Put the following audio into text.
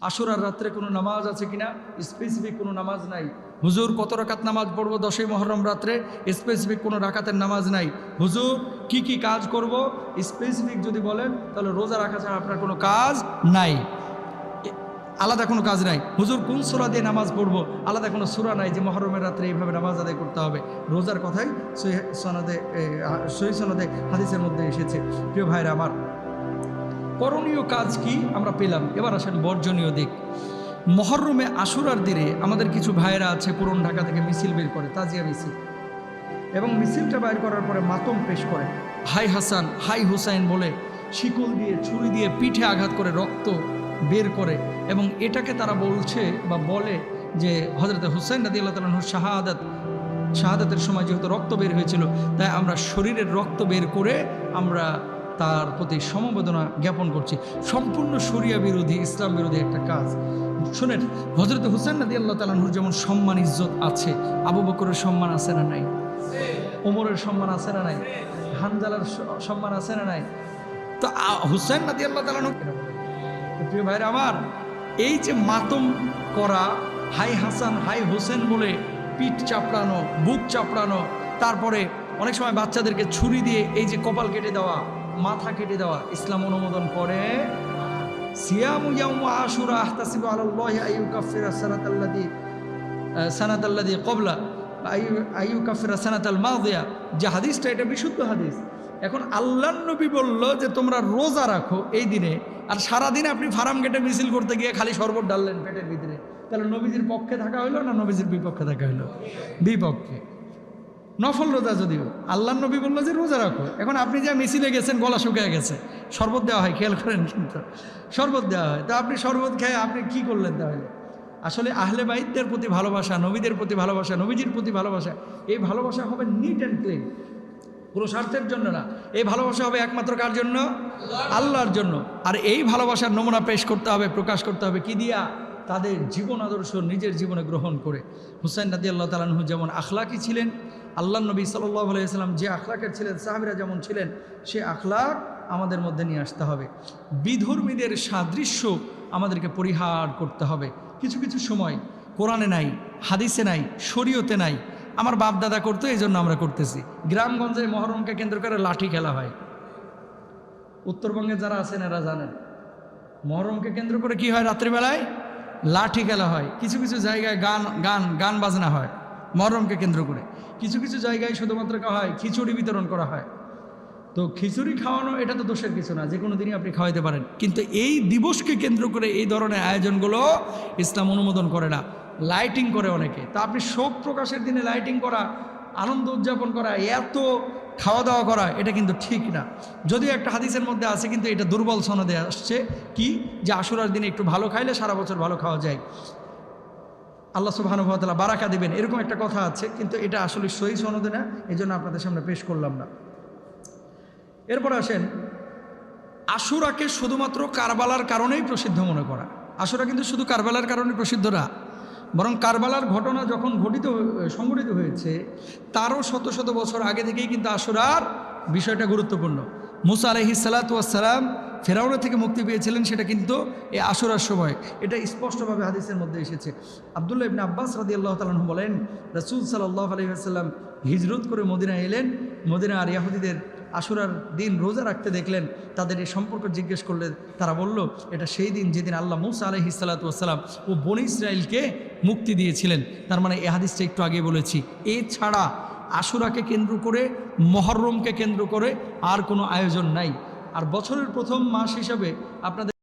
আশুরার রাত্রে কোনো নামাজ আছে কিনা? স্পেসিফিক কোনো নামাজ নাই। হুজুর কত রাকাত নামাজ পড়বো 10ই মুহররম রাত্রে? স্পেসিফিক কোনো রাকাতের নামাজ নাই। হুজুর কি কি কাজ করব? স্পেসিফিক যদি বলেন তাহলে রোজা রাখা ছাড়া আপনার কোনো কাজ নাই, আলাদা কোনো কাজ নাই। হুজুর কোন সূরা দিয়ে নামাজ পড়বো? আলাদা কোনো সূরা নাই যে মুহররমের রাত্রে এইভাবে নামাজ আদায় করতে হবে। রোজার কথাই সহিহ সনদে হাদিসের মধ্যে এসেছে। প্রিয় ভাইরা আমার, করণীয় কাজ কি আমরা পেলাম। এবার আসেন বর্জনীয় দিক। মুহররমে আশুরার দিনে আমাদের কিছু ভাইয়েরা আছে পুরন ঢাকা থেকে মিছিল বের করে, তাজিয়া মিছিল, এবং মিছিলটা বাইর করার পরে মাতম পেশ করে, হাই হাসান হাই হুসাইন বলে শিকল দিয়ে ছুরি দিয়ে পিঠে আঘাত করে রক্ত বের করে, এবং এটাকে তারা বলছে বা বলে যে হযরত হুসাইন রাদিয়াল্লাহু তাআলা আনহুর শাহাদাতের সময় যেহেতু রক্ত বের হয়েছিল, তাই আমরা শরীরের রক্ত বের করে আমরা তার প্রতি সমবেদনা জ্ঞাপন করছি। সম্পূর্ণ শরিয়া বিরোধী, ইসলাম বিরোধী একটা কাজ। শোনেন, হযরত হুসাইন রাদিয়াল্লাহু তাআলা আনহুর যেমন সম্মান ইজ্জত আছে, আবু বকরের সম্মান আছে না নাই? ওমরের সম্মান আছে না নাই? হানজালার সম্মান আছে না নাই? তো হুসাইন রাদিয়াল্লাহু তাআলা আনহু, প্রিয় ভাইরা আমার, এই যে মাতম করা, হাই হাসান হাই হোসেন বলে পিঠ চাপড়ানো, বুক চাপড়ানো, তারপরে অনেক সময় বাচ্চাদেরকে ছুরি দিয়ে এই যে কপাল কেটে দেওয়া, মাথা কেটে দেওয়া, ইসলাম অনুমোদন করে। সিয়ামু ইয়াউম আশুরা আহতাসিবু আলাল্লাহি আইয়ুকাফিরা সানাতাল্লাযী ক্বাবলা আইয়ুকাফিরা সানাতাল মাযিয়া, যে হাদিসটা, এটা বিশুদ্ধ হাদিস। এখন আল্লাহর নবী বলল যে তোমরা রোজা রাখো এই দিনে, আর সারাদিন আপনি ফার্ম গেটে মিছিল করতে গিয়ে খালি শরবত ডাললেন পেটের ভিতরে, তাহলে নবীজির পক্ষে থাকা হইলো না নবীজির বিপক্ষে থাকা হইলো? বিপক্ষে। নফল রোজা যদিও, আল্লাহর নবী বললো যে রোজা রাখো। এখন আপনি যা মিছিলে গেছেন, গলা শুকিয়ে গেছে, শরবত দেওয়া হয়, খেয়াল করেন কিন্তু শরবত দেওয়া হয়, তা আপনি শরবত খেয়ে আপনি কি করলেন? তাহলে আসলে আহলে বাইতদের প্রতি ভালোবাসা, নবীদের প্রতি ভালোবাসা, নবীজির প্রতি ভালোবাসা, এই ভালোবাসা হবে নিট অ্যান্ড ক্লিন, কোনো স্বার্থের জন্য না। এই ভালোবাসা হবে একমাত্র কার জন্য? আল্লাহর জন্য। আর এই ভালোবাসার নমুনা পেশ করতে হবে, প্রকাশ করতে হবে কি দিয়া? তাদের জীবন আদর্শ নিজের জীবনে গ্রহণ করে। হুসাইন রাদিয়াল্লাহু তাআলা আনহু যেমন আখলাকি ছিলেন, আল্লাহ নবী সাল্লাল্লাহু আলাইহি ওয়াসাল্লাম যে আখলাকের ছিলেন, সাহাবীরা যেমন ছিলেন, সে আখলাক আমাদের মধ্যে নিয়ে আসতে হবে। বিধর্মীদের সাদৃশ্য আমাদেরকে পরিহার করতে হবে। কিছু কিছু সময় কোরআনে নাই, হাদিসে নাই, শরীয়তে নাই, আমার বাপ দাদা করতো, এই জন্য আমরা করতেছি। গ্রামগঞ্জে মুহররমকে কেন্দ্র করে লাঠি খেলা হয়। উত্তরবঙ্গে যারা আছেন এরা জানেন, মুহররমকে কেন্দ্র করে কি হয়? রাত্রিবেলায় লাঠি খেলা হয়। কিছু কিছু জায়গায় গান বাজনা হয় মুহররমকে কেন্দ্র করে। কিছু কিছু জায়গায় শুধুমাত্র হয় খিচুড়ি বিতরণ করা হয়। তো খিচুড়ি খাওয়ানো এটা তো দোষের কিছু না, যে কোনো দিনই আপনি খাওয়াইতে পারেন, কিন্তু এই দিবসকে কেন্দ্র করে এই ধরনের আয়োজনগুলো ইসলাম অনুমোদন করে না। লাইটিং করে অনেকে, তা আপনি শোক প্রকাশের দিনে লাইটিং করা, আনন্দ উদযাপন করা, এত খাওয়া দাওয়া করা, এটা কিন্তু ঠিক না। যদিও একটা হাদিসের মধ্যে আছে, কিন্তু এটা দুর্বল সনদে আসছে, কি যে আশুরার দিনে একটু ভালো খাইলে সারা বছর ভালো খাওয়া যায়, আল্লাহ সুবহানাহু ওয়া তাআলা বারাকা দিবেন, এরকম একটা কথা আছে, কিন্তু এটা আসলে সহিহ সনদে না, এই জন্য আপনাদের সামনে পেশ করলাম না। এরপর আসেন, আশুরাকে শুধুমাত্র কারবালার কারণেই প্রসিদ্ধ মনে করা। আশুরা কিন্তু শুধু কারবালার কারণে প্রসিদ্ধ না, বরং কারবালার ঘটনা যখন সংঘটিত হয়েছে তারও শত শত বছর আগে থেকেই কিন্তু আশুরার বিষয়টা গুরুত্বপূর্ণ। মুসা আলাইহিস সালাতু ওয়াস সালাম ফেরাউনের থেকে মুক্তি পেয়েছিলেন, সেটা কিন্তু এই আশুরার সময়, এটা স্পষ্টভাবে হাদিসের মধ্যে এসেছে। আব্দুল্লাহ ইবনে আব্বাস রাদিয়াল্লাহু তাআলা আনহু বলেন, রাসূল সাল্লাল্লাহু আলাইহি ওয়াসাল্লাম হিজরত করে মদিনায় এলেন। মদিনা আর ইহুদিদের আশুরার দিন রোজা রাখতে দেখলেন, তাদের এই সম্পর্ক জিজ্ঞেস করলেন, তারা বলল এটা সেই দিন যেদিন আল্লাহ মুসা আলাইহিস সালাতু ওয়াস সালাম ও বনী ইসরাইলকে মুক্তি দিয়েছিলেন। তার মানে এই হাদিসটা একটু আগে বলেছি। এছাড়া আশুরাকে কেন্দ্র করে, মুহররমকে কেন্দ্র করে আর কোনো আয়োজন নাই। আর বছরের প্রথম মাস হিসাবে আপনাদের